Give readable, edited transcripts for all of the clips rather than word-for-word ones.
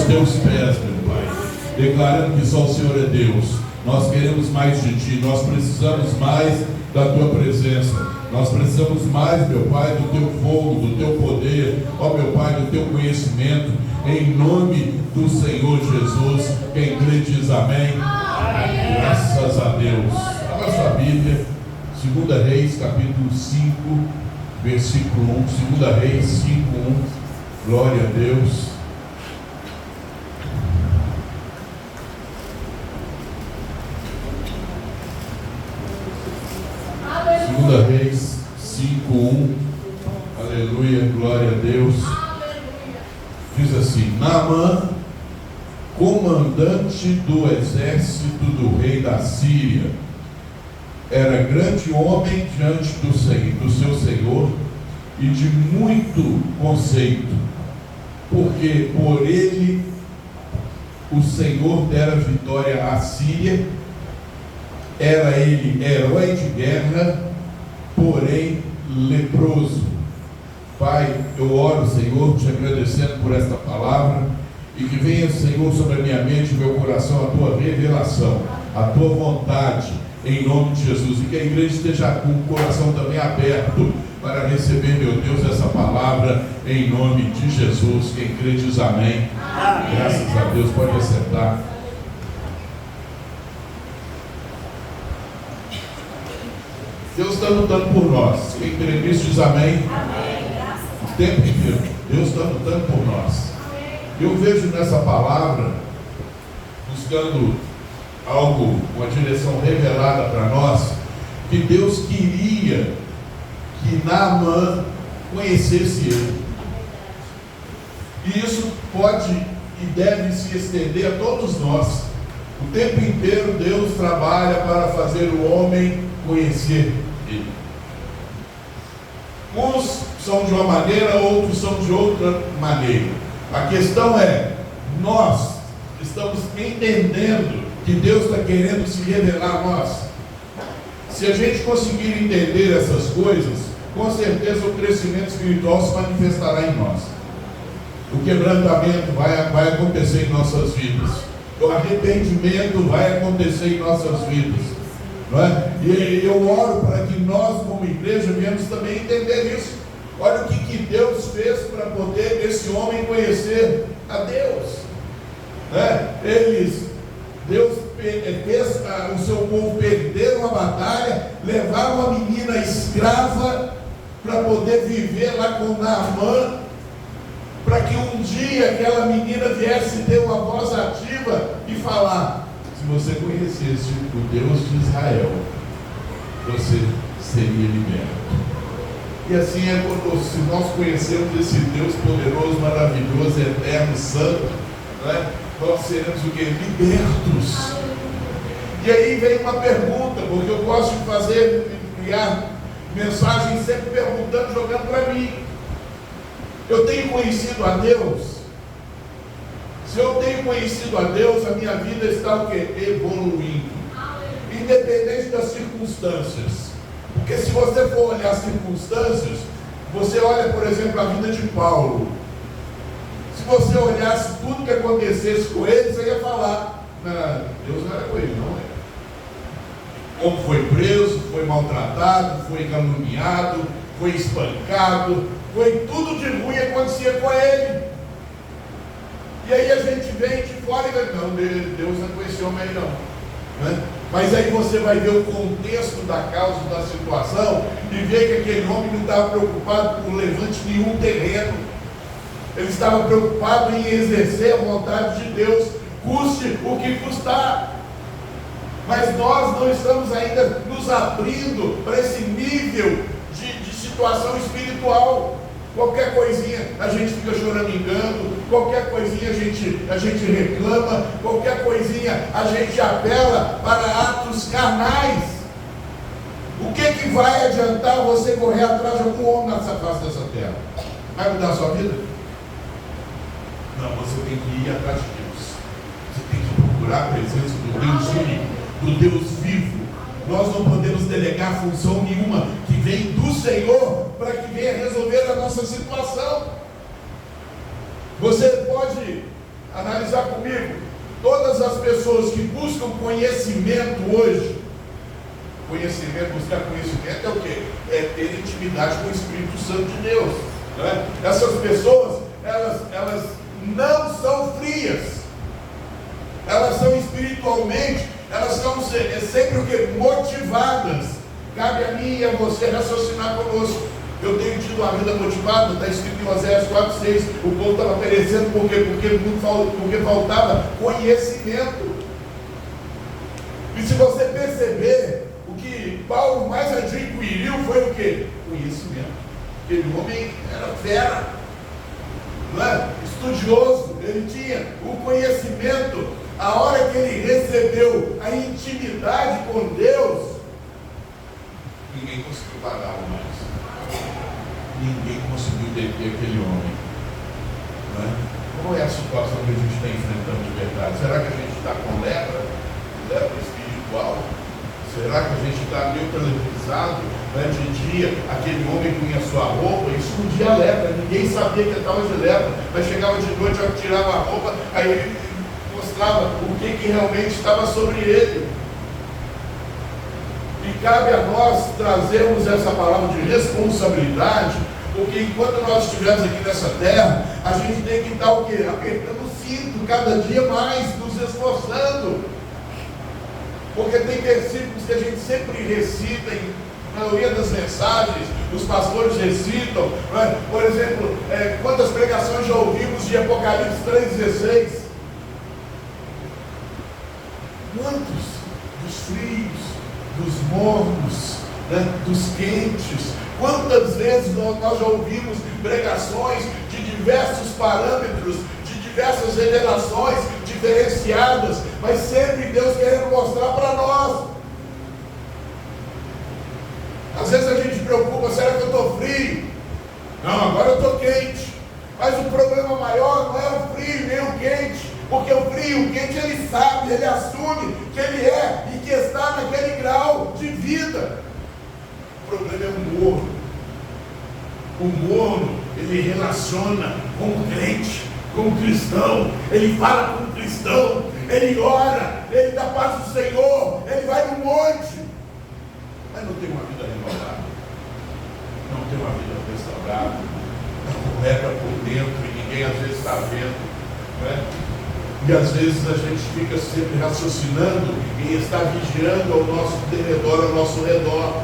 aos teus pés, meu Pai, declarando que só o Senhor é Deus. Nós queremos mais de Ti, nós precisamos mais da Tua presença, nós precisamos mais, meu Pai, do Teu fogo, do Teu poder, ó meu Pai, do Teu conhecimento, em nome do Senhor Jesus. Quem crê diz amém. Amém. Graças a Deus. Abra sua Bíblia, 2 Reis, capítulo 5, versículo 1, 2 Reis 5, 1, glória a Deus. Reis 5:1, aleluia, glória a Deus. Diz assim: Naamã, comandante do exército do rei da Síria, era grande homem diante do seu senhor e de muito conceito, porque por ele o Senhor dera vitória à Síria. Era ele herói de guerra, porém leproso. Pai, eu oro, Senhor, te agradecendo por esta palavra, e que venha, Senhor, sobre a minha mente e meu coração a tua revelação, a tua vontade, em nome de Jesus, e que a igreja esteja com o coração também aberto para receber, meu Deus, essa palavra, em nome de Jesus. Quem crê diz amém. Amém. Graças a Deus. Pode acertar. Deus está lutando por nós. Quem crê nisso diz amém. Amém. O tempo inteiro Deus está lutando por nós. Amém. Eu vejo nessa palavra, buscando algo, uma direção revelada para nós, que Deus queria que Naamã conhecesse ele. E isso pode e deve se estender a todos nós. O tempo inteiro Deus trabalha para fazer o homem conhecer ele. Uns são de uma maneira, outros são de outra maneira. A questão é, nós estamos entendendo que Deus está querendo se revelar a nós. Se a gente conseguir entender essas coisas, com certeza o crescimento espiritual se manifestará em nós. O quebrantamento vai acontecer em nossas vidas. O arrependimento vai acontecer em nossas vidas, não é? E eu oro para que nós, como igreja, venhamos também entender isso. Olha o que Deus fez para poder esse homem conhecer a Deus, né? Deus fez o seu povo perder uma batalha, levar uma menina escrava para poder viver lá com Naamã, para que um dia aquela menina viesse ter uma voz ativa e falar: se você conhecesse o Deus de Israel, você seria liberto. E assim é quando, se nós conhecemos esse Deus poderoso, maravilhoso, eterno, santo, né, nós seremos o que? Libertos. E aí vem uma pergunta, porque eu gosto de criar mensagens sempre perguntando, jogando para mim. Eu tenho conhecido a Deus? Se eu tenho conhecido a Deus, a minha vida está o quê? Evoluindo. Independente das circunstâncias. Porque se você for olhar as circunstâncias, você olha, por exemplo, a vida de Paulo. Se você olhasse tudo que acontecesse com ele, você ia falar: não, Deus não era com ele, não é. Como foi preso, foi maltratado, foi caluniado, foi espancado, foi tudo de ruim que acontecia com ele. E aí a gente vem de fora e diz: não, Deus não conheceu homem aí não, né? Mas aí você vai ver o contexto da causa da situação e ver que aquele homem não estava preocupado com levante nenhum terreno. Ele estava preocupado em exercer a vontade de Deus, custe o que custar. Mas nós não estamos ainda nos abrindo para esse nível de situação espiritual. Qualquer coisinha a gente fica choramingando, qualquer coisinha a gente reclama, qualquer coisinha a gente apela para atos carnais. O que vai adiantar você correr atrás de algum homem nessa face dessa terra? Vai mudar a sua vida? Não, você tem que ir atrás de Deus. Você tem que procurar a presença do Deus único, do Deus vivo. Nós não podemos delegar função nenhuma que vem do Senhor para que venha resolver a nossa situação. Você pode analisar comigo. Todas as pessoas que buscam conhecimento hoje, buscar conhecimento é o quê? É ter intimidade com o Espírito Santo de Deus, né? Essas pessoas, elas não são frias, elas são espiritualmente, elas são sempre o quê? Motivadas. Cabe a mim e a você raciocinar conosco. Eu tenho tido uma vida motivada, está escrito em Oséias 4:6. O povo estava perecendo porque faltava conhecimento. E se você perceber, o que Paulo mais adquiriu foi o quê? Conhecimento. Aquele homem era fera, não é? Estudioso, ele tinha o conhecimento. A hora que ele recebeu a intimidade com Deus, ninguém conseguiu pagar o mais. Ninguém conseguiu deter aquele homem, não é? Qual é a situação que a gente está enfrentando de verdade? Será que a gente está com lepra espiritual? Será que a gente está neutralizado, né? De dia, aquele homem punha sua roupa e escondia a lepra, ninguém sabia que ele estava de lepra, mas chegava de noite, tirava a roupa, aí ele mostrava o que realmente estava sobre ele. E cabe a nós trazermos essa palavra de responsabilidade, porque enquanto nós estivermos aqui nessa terra, a gente tem que estar o quê? Apertando o cinto cada dia mais, nos esforçando. Porque tem versículos que a gente sempre recita, na maioria das mensagens, os pastores recitam, né? Por exemplo, quantas pregações já ouvimos de Apocalipse 3,16? Quantos dos frios, dos mornos, né? Dos quentes? Quantas vezes nós já ouvimos pregações de diversos parâmetros, de diversas revelações diferenciadas, mas sempre Deus querendo mostrar para nós. Às vezes a gente se preocupa, será que eu estou frio? Não, agora eu estou quente. Mas o problema maior não é o frio nem o quente, porque o frio e o quente ele sabe, ele assume que ele é e que está naquele grau de vida. O problema é o morno. O morno, ele relaciona com o crente, com o cristão, ele fala com o cristão, ele ora, ele dá paz do Senhor, ele vai no monte, mas não tem uma vida renovada, não tem uma vida restaurada, não lepra por dentro e ninguém às vezes está vendo, né? E às vezes a gente fica sempre raciocinando em estar vigiando ao nosso derredor, ao nosso redor,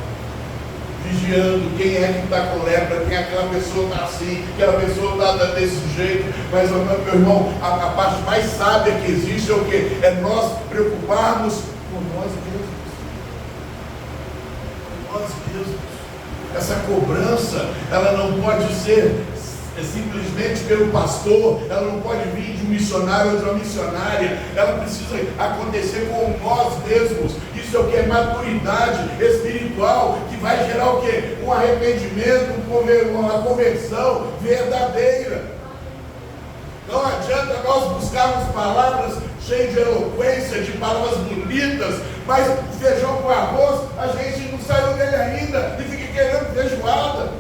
vigiando quem é que está com lepra, quem é aquela pessoa está assim, aquela pessoa está desse jeito. Mas, meu irmão, a parte mais sábia que existe é o quê? É nós preocuparmos com nós mesmos. Com nós mesmos. Essa cobrança, ela não pode ser simplesmente pelo pastor, ela não pode vir de um missionário ou de uma missionária, ela precisa acontecer com nós mesmos. Isso é o que? É maturidade espiritual, que vai gerar o quê? Um arrependimento, uma conversão verdadeira. Não adianta nós buscarmos palavras cheias de eloquência, de palavras bonitas, mas feijão com arroz, a gente não saiu dele ainda e fica querendo feijoada.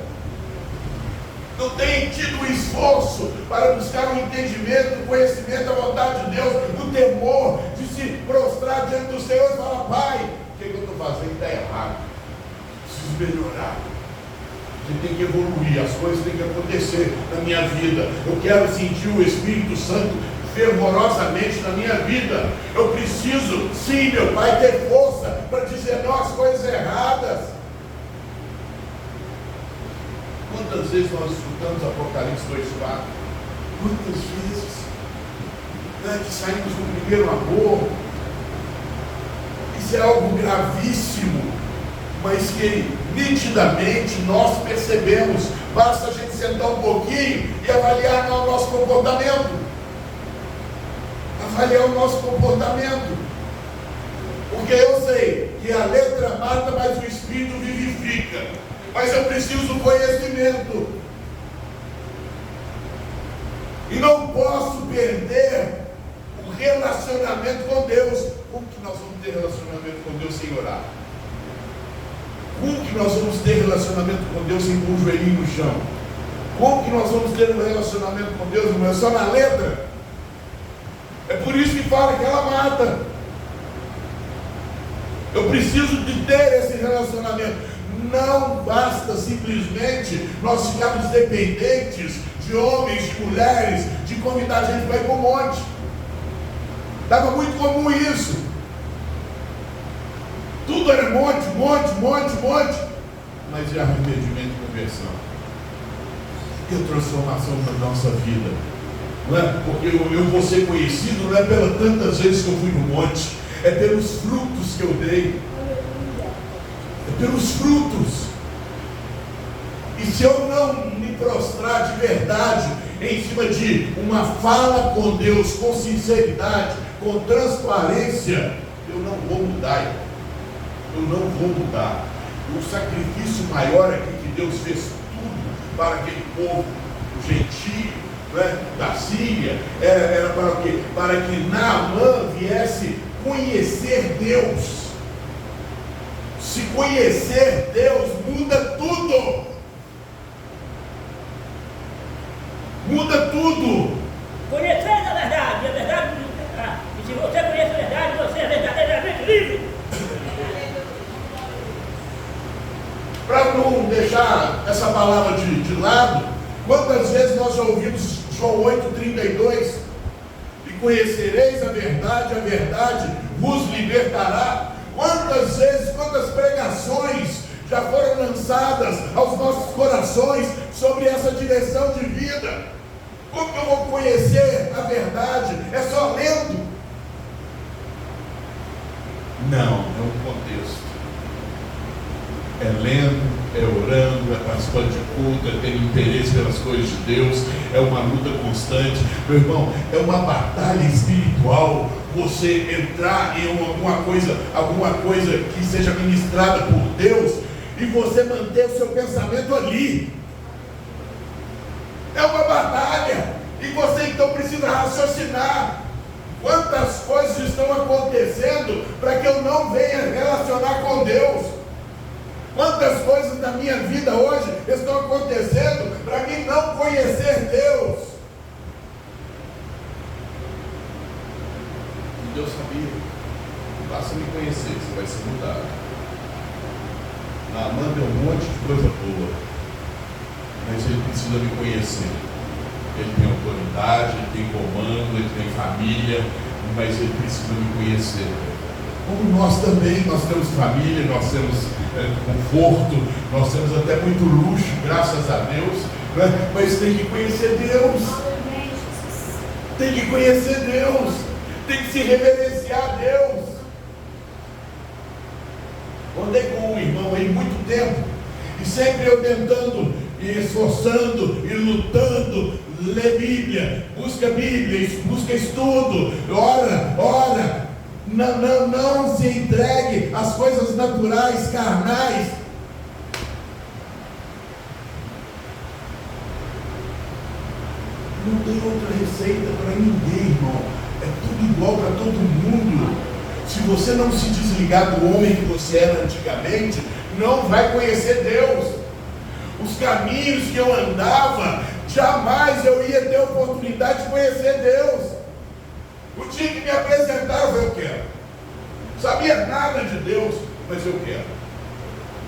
Não tem tido o esforço para buscar o entendimento, o conhecimento da vontade de Deus, o temor de se prostrar diante do Senhor e falar: Pai, o que eu estou fazendo está errado, preciso melhorar, você tem que evoluir, as coisas têm que acontecer na minha vida, eu quero sentir o Espírito Santo fervorosamente na minha vida, eu preciso, sim, meu Pai, ter força para dizer não às coisas erradas. Quantas vezes nós escutamos Apocalipse 2,4? Quantas vezes? Né, que saímos do primeiro amor. Isso é algo gravíssimo, mas que nitidamente nós percebemos. Basta a gente sentar um pouquinho e avaliar o nosso comportamento. Avaliar o nosso comportamento. Porque eu sei que a letra mata, mas o Espírito vivifica. Mas eu preciso do conhecimento. E não posso perder o relacionamento com Deus. Como que nós vamos ter relacionamento com Deus sem orar? Como que nós vamos ter relacionamento com Deus sem pôr o joelhinho no chão? Como que nós vamos ter um relacionamento com Deus, irmão? É só na letra? fala que ela mata. Eu preciso de ter esse relacionamento. Não basta simplesmente nós ficarmos dependentes de homens, de mulheres, de convidar a gente para ir para o monte. Estava muito comum isso. Tudo era monte. Mas e arrependimento e conversão? E a transformação da nossa vida? Não é? Porque eu vou ser conhecido não é pelas tantas vezes que eu fui no monte, é pelos frutos que eu dei. É pelos frutos. E se eu não me prostrar de verdade em cima de uma fala com Deus, com sinceridade, com transparência, eu não vou mudar. Eu não vou mudar. O sacrifício maior aqui que Deus fez tudo para aquele povo gentio, né, da Síria, era para o quê? Para que Naamã viesse conhecer Deus. Se conhecer Deus muda tudo. Muda tudo. Conhecer a verdade, a verdade nos libertará. E se você conhece a verdade, você é verdadeiramente livre. Para não deixar essa palavra de lado, quantas vezes nós já ouvimos João 8,32? E conhecereis a verdade vos libertará. Quantas vezes, quantas pregações já foram lançadas aos nossos corações sobre essa direção de vida? Como que eu vou conhecer a verdade? É só lendo? Não, é um contexto. É lendo, é orando, é participando de culto, é tendo interesse pelas coisas de Deus, é uma luta constante. Meu irmão, é uma batalha espiritual. Você entrar em alguma coisa que seja ministrada por Deus e você manter o seu pensamento ali. É uma batalha. E você então precisa raciocinar. Quantas coisas estão acontecendo para que eu não venha relacionar com Deus? Quantas coisas na minha vida hoje estão acontecendo para mim não conhecer Deus? E Deus sabia. Basta me conhecer, você vai ser mudado. Naamã deu um monte de coisa boa, mas ele precisa me conhecer. Ele tem autoridade, ele tem comando, ele tem família, mas ele precisa me conhecer. Como nós também, nós temos família, nós temos conforto, nós temos até muito luxo, graças a Deus, né? Mas tem que conhecer Deus. Tem que conhecer Deus. Tem que se reverenciar a Deus. Andei com um irmão aí muito tempo, e sempre eu tentando, e esforçando, e lutando, ler Bíblia, busca estudo, ora. Não se entregue às coisas naturais, carnais. Não tem outra receita para ninguém, irmão. É tudo igual para todo mundo. Se você não se desligar do homem que você era antigamente, não vai conhecer Deus. Os caminhos que eu andava, jamais eu ia ter oportunidade de conhecer Deus. O dia que me apresentava, eu quero. Sabia nada de Deus, mas eu quero.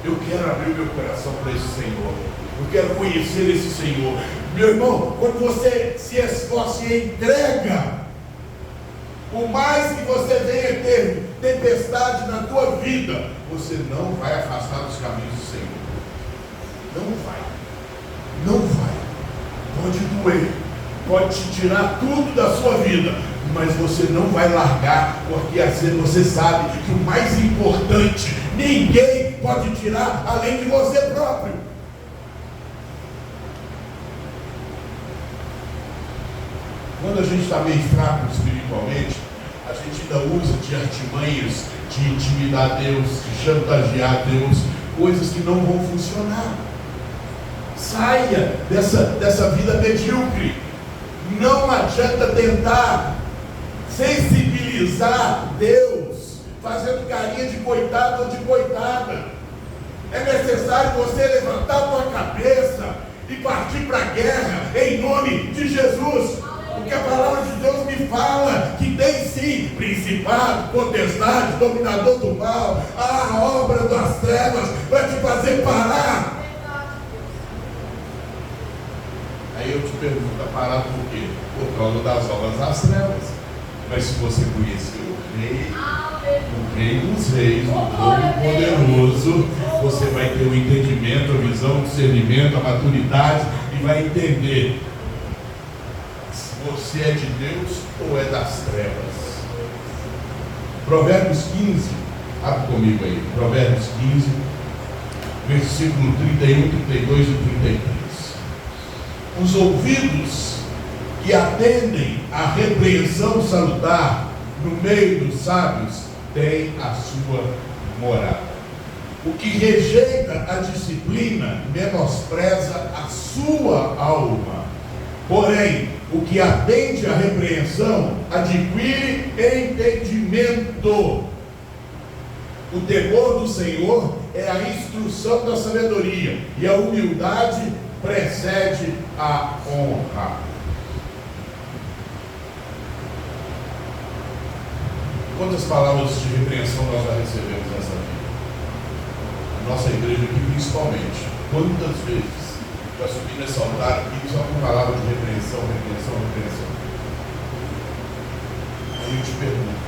Eu quero abrir meu coração para esse Senhor. Eu quero conhecer esse Senhor. Meu irmão, quando você se esforça e entrega, por mais que você venha ter tempestade na tua vida, você não vai afastar dos caminhos do Senhor. Não vai. Não vai. Pode doer. Pode te tirar tudo da sua vida, mas você não vai largar, porque assim você sabe que o mais importante, ninguém pode tirar além de você próprio. Quando a gente está meio fraco espiritualmente, a gente ainda usa de artimanhas, de intimidar Deus, de chantagear Deus, coisas que não vão funcionar. Saia dessa vida medíocre. Não adianta tentar sensibilizar Deus, fazendo carinha de coitado ou de coitada. É necessário você levantar a tua cabeça e partir para a guerra em nome de Jesus. Porque a palavra de Deus me fala que tem sim sim, principado, potestade, dominador do mal, a obra das trevas vai te fazer parar. Aí eu te pergunto, parar por quê? Por causa das obras das trevas. Mas se você conhecer o Rei dos Reis, o Todo-Poderoso, você vai ter o entendimento, a visão, o discernimento, a maturidade e vai entender se você é de Deus ou é das trevas. Provérbios 15, abre comigo aí, Provérbios 15, versículo 31, 32 e 33. Os ouvidos que atendem à repreensão salutar no meio dos sábios têm a sua morada. O que rejeita a disciplina menospreza a sua alma. Porém, o que atende à repreensão adquire entendimento. O temor do Senhor é a instrução da sabedoria, e a humildade precede a honra. Quantas palavras de repreensão nós já recebemos nessa vida? Nossa igreja aqui principalmente. Quantas vezes já subi nesse altar aqui só com palavras de repreensão, repreensão, repreensão? Aí eu te pergunto,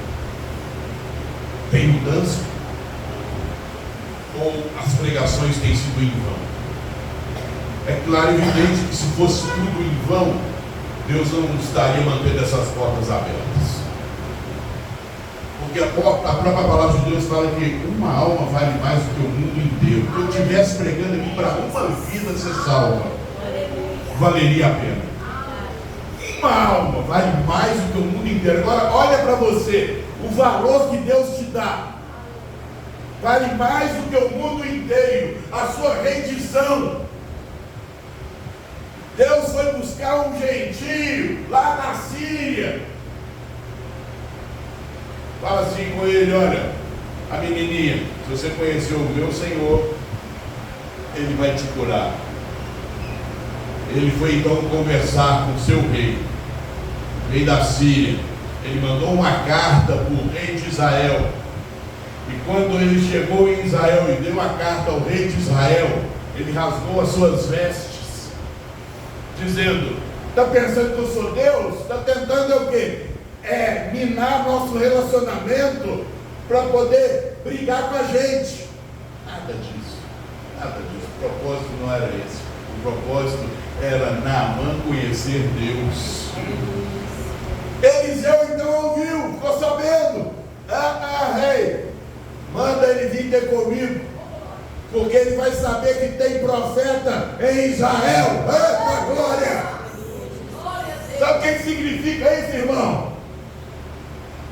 tem mudança? Ou as pregações têm sido em vão? É claro e evidente que se fosse tudo em vão, Deus não estaria mantendo essas portas abertas. Porque a própria palavra de Deus fala que uma alma vale mais do que o mundo inteiro. Se eu estivesse pregando aqui para uma vida ser salva, valeria a pena. Uma alma vale mais do que o mundo inteiro. Agora olha para você, o valor que Deus te dá vale mais do que o mundo inteiro. A sua rendição. Deus foi buscar um gentio lá na Síria. Fala assim com ele: olha, a menininha, se você conhecer o meu Senhor, ele vai te curar. Ele foi então conversar com o seu rei da Síria. Ele mandou uma carta para o rei de Israel. E quando ele chegou em Israel e deu a carta ao rei de Israel, ele rasgou as suas vestes, dizendo: está pensando que eu sou Deus? Está tentando o quê? Minar nosso relacionamento para poder brigar com a gente. Nada disso, nada disso. O propósito não era esse. O propósito era Naamã conhecer Deus. Eliseu então ouviu, ficou sabendo. Rei, manda ele vir ter comigo, porque ele vai saber que tem profeta em Israel. Eita glória! Sabe o que significa isso, irmão?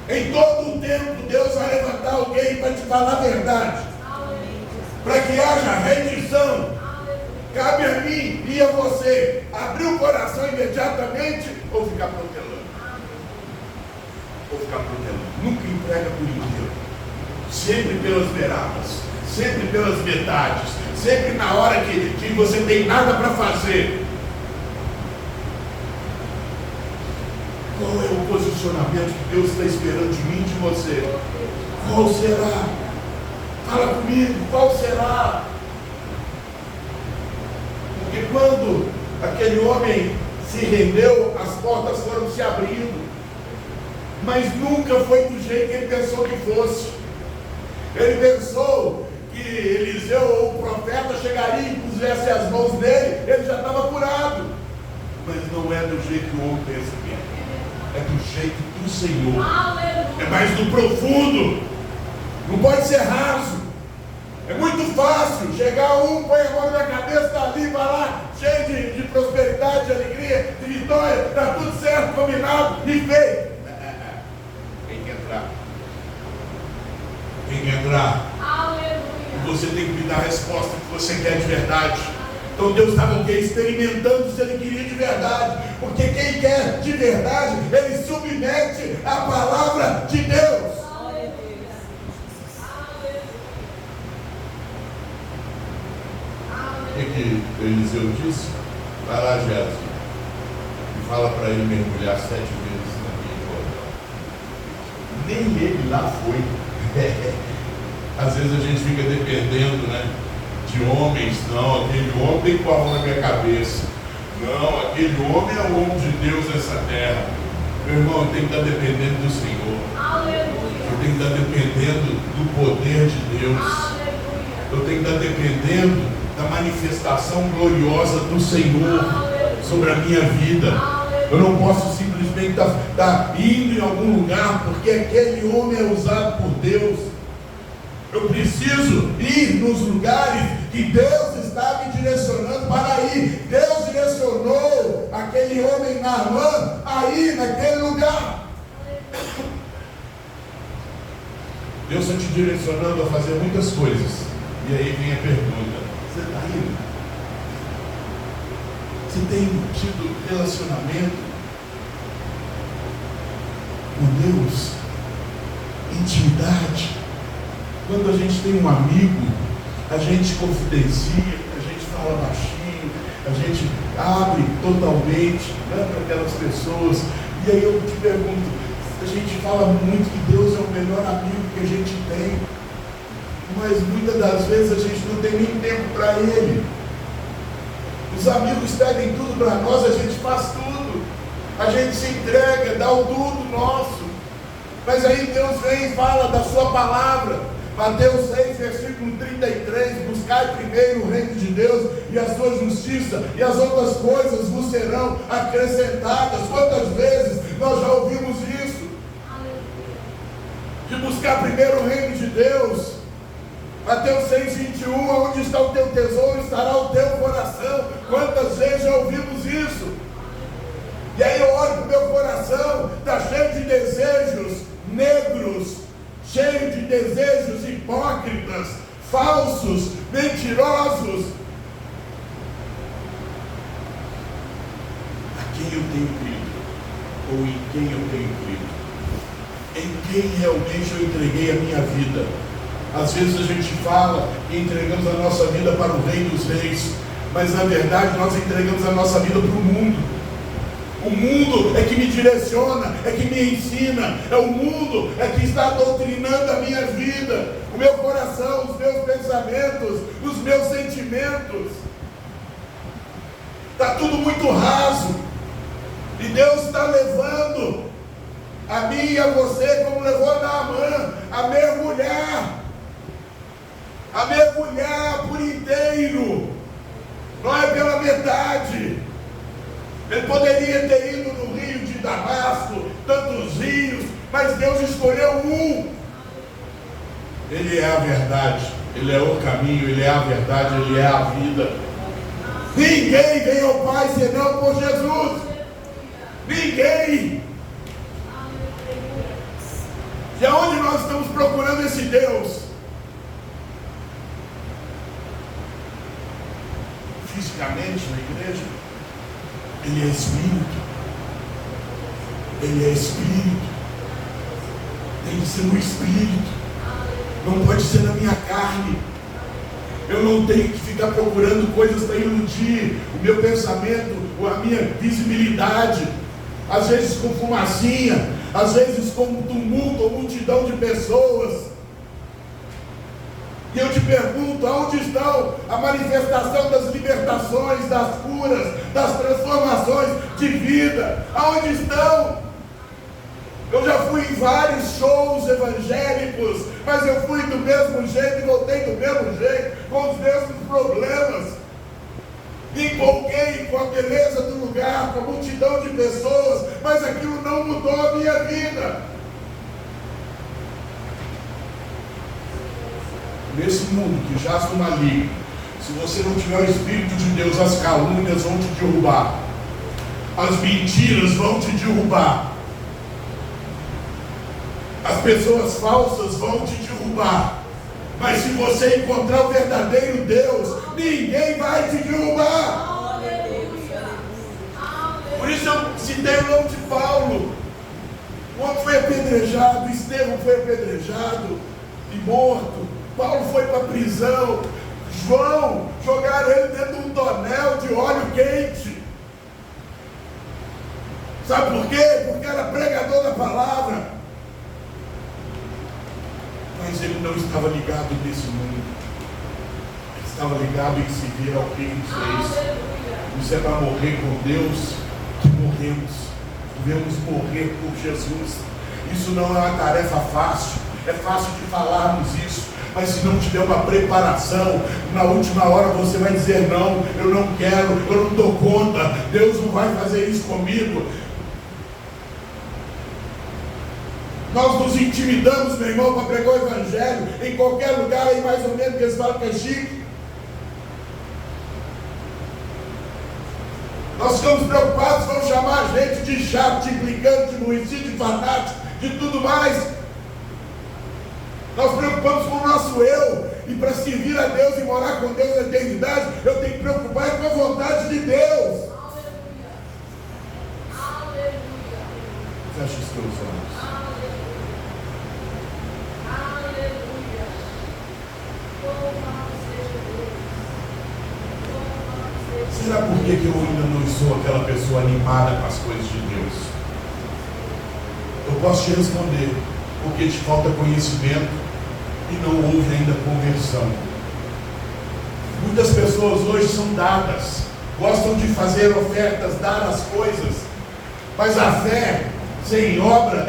Em todo o tempo, Deus vai levantar alguém para te falar a verdade, para que haja rendição. Cabe a mim e a você abrir o coração imediatamente ou ficar protelando. Nunca entrega por inteiro, sempre pelas beiradas, sempre pelas metades, sempre na hora que você tem nada para fazer. Qual é o posicionamento que Deus está esperando de mim e de você? Qual será? Fala comigo, qual será? Porque quando aquele homem se rendeu, as portas foram se abrindo, mas nunca foi do jeito que ele pensou que fosse. Ele pensou que Eliseu, ou o profeta, chegaria e pusesse as mãos nele, ele já estava curado. Mas não é do jeito que o homem pensa que é. É do jeito do Senhor. É mais do profundo. Não pode ser raso. É muito fácil chegar um, põe a mão na cabeça, está ali, vai lá, cheio de prosperidade, de alegria, de vitória, está tudo certo, combinado e feito. Tem que entrar. Tem que entrar. E você tem que me dar a resposta que você quer de verdade. Então Deus estava experimentando se ele queria de verdade. Porque quem quer de verdade, ele submete a palavra de Deus. O que Eliseu disse? Vai lá, Geazi, e fala para ele mergulhar 7 vezes na minha Jordão. nem ele lá foi. Às vezes a gente fica dependendo, né, de homens. Não, aquele homem tem que pôr a mão na minha cabeça. Não, aquele homem é o homem de Deus nessa terra. Meu irmão, eu tenho que estar dependendo do Senhor. Eu tenho que estar dependendo do poder de Deus. Eu tenho que estar dependendo da manifestação gloriosa do Senhor sobre a minha vida. Eu não posso simplesmente estar indo em algum lugar porque aquele homem é usado por Deus. Eu preciso ir nos lugares que Deus está me direcionando para ir. Deus direcionou aquele homem Naamã a ir naquele lugar. Deus está te direcionando a fazer muitas coisas. E aí vem a pergunta: você está indo? Você tem tido relacionamento com Deus? Intimidade? Quando a gente tem um amigo, a gente confidencia, a gente fala baixinho, a gente abre totalmente, né, para aquelas pessoas. E aí eu te pergunto, a gente fala muito que Deus é o melhor amigo que a gente tem, mas muitas das vezes a gente não tem nem tempo para Ele. Os amigos pedem tudo para nós, a gente faz tudo, a gente se entrega, dá o tudo nosso. Mas aí Deus vem e fala da sua palavra. Mateus 6, versículo 33, buscai primeiro o reino de Deus e a sua justiça, e as outras coisas vos serão acrescentadas. Quantas vezes nós já ouvimos isso? De buscar primeiro o reino de Deus. Mateus 6, 21, onde está o teu tesouro, estará o teu coração. Quantas vezes já ouvimos isso? E aí eu olho para o meu coração, está cheio de desejos negros, cheio de desejos hipócritas, falsos, mentirosos. A quem eu tenho crido? Ou em quem eu tenho crido? Em quem realmente eu entreguei a minha vida? Às vezes a gente fala que entregamos a nossa vida para o Rei dos Reis, mas na verdade nós entregamos a nossa vida para o mundo. O mundo é que me direciona, é que me ensina, é o mundo é que está doutrinando a minha vida, o meu coração, os meus pensamentos, os meus sentimentos. Está tudo muito raso, e Deus está levando a mim e a você, como levou a Naamã, a mergulhar por inteiro, não é pela metade. Ele poderia ter ido no rio de Damasco, tantos rios, mas Deus escolheu um. Ele é a verdade, Ele é o caminho, Ele é a verdade, Ele é a vida. Ninguém vem ao Pai senão por Jesus. Ninguém. E aonde nós estamos procurando esse Deus? Fisicamente na igreja? Ele é Espírito. Ele é Espírito. Tem que ser no Espírito. Não pode ser na minha carne. Eu não tenho que ficar procurando coisas para iludir o meu pensamento ou a minha visibilidade. Às vezes com fumacinha, às vezes com tumulto ou multidão de pessoas. E eu te pergunto, aonde estão a manifestação das libertações, das curas, das transformações de vida? Aonde estão? Eu já fui em vários shows evangélicos, mas eu fui do mesmo jeito e voltei do mesmo jeito, com os mesmos problemas. Me empolguei com a beleza do lugar, com a multidão de pessoas, mas aquilo não mudou a minha vida. Nesse mundo que jaz no maligno, se você não tiver o Espírito de Deus, as calúnias vão te derrubar, as mentiras vão te derrubar, as pessoas falsas vão te derrubar. Mas se você encontrar o verdadeiro Deus, ninguém vai te derrubar. Por isso eu citei o nome de Paulo. O homem foi apedrejado, Estevão foi apedrejado e morto. Paulo foi para a prisão. João, jogaram ele dentro de um tonel de óleo quente. Sabe por quê? Porque era pregador da palavra. Mas ele não estava ligado nesse mundo. Ele estava ligado em se ver ao que ele fez. Isso é para morrer com Deus que morremos. Devemos morrer por Jesus. Isso não é uma tarefa fácil. É fácil de falarmos isso, mas se não tiver uma preparação, na última hora você vai dizer: não, eu não quero, eu não dou conta, Deus não vai fazer isso comigo. Nós nos intimidamos, meu irmão, para pregar o evangelho em qualquer lugar, aí mais ou menos que eles falam que é chique. Nós ficamos preocupados, vão chamar a gente de chato, de implicante, de município, de fanático, de tudo mais. Nós preocupamos com o nosso eu, e para servir a Deus e morar com Deus na eternidade, eu tenho que preocupar com a vontade de Deus. Aleluia. Feche os teus olhos. Aleluia. Louvado seja Deus. Será por que eu ainda não sou aquela pessoa animada com as coisas de Deus? Eu posso te responder: porque te falta conhecimento e não houve ainda conversão. Muitas pessoas hoje são dadas, gostam de fazer ofertas, dar as coisas, mas a fé sem obra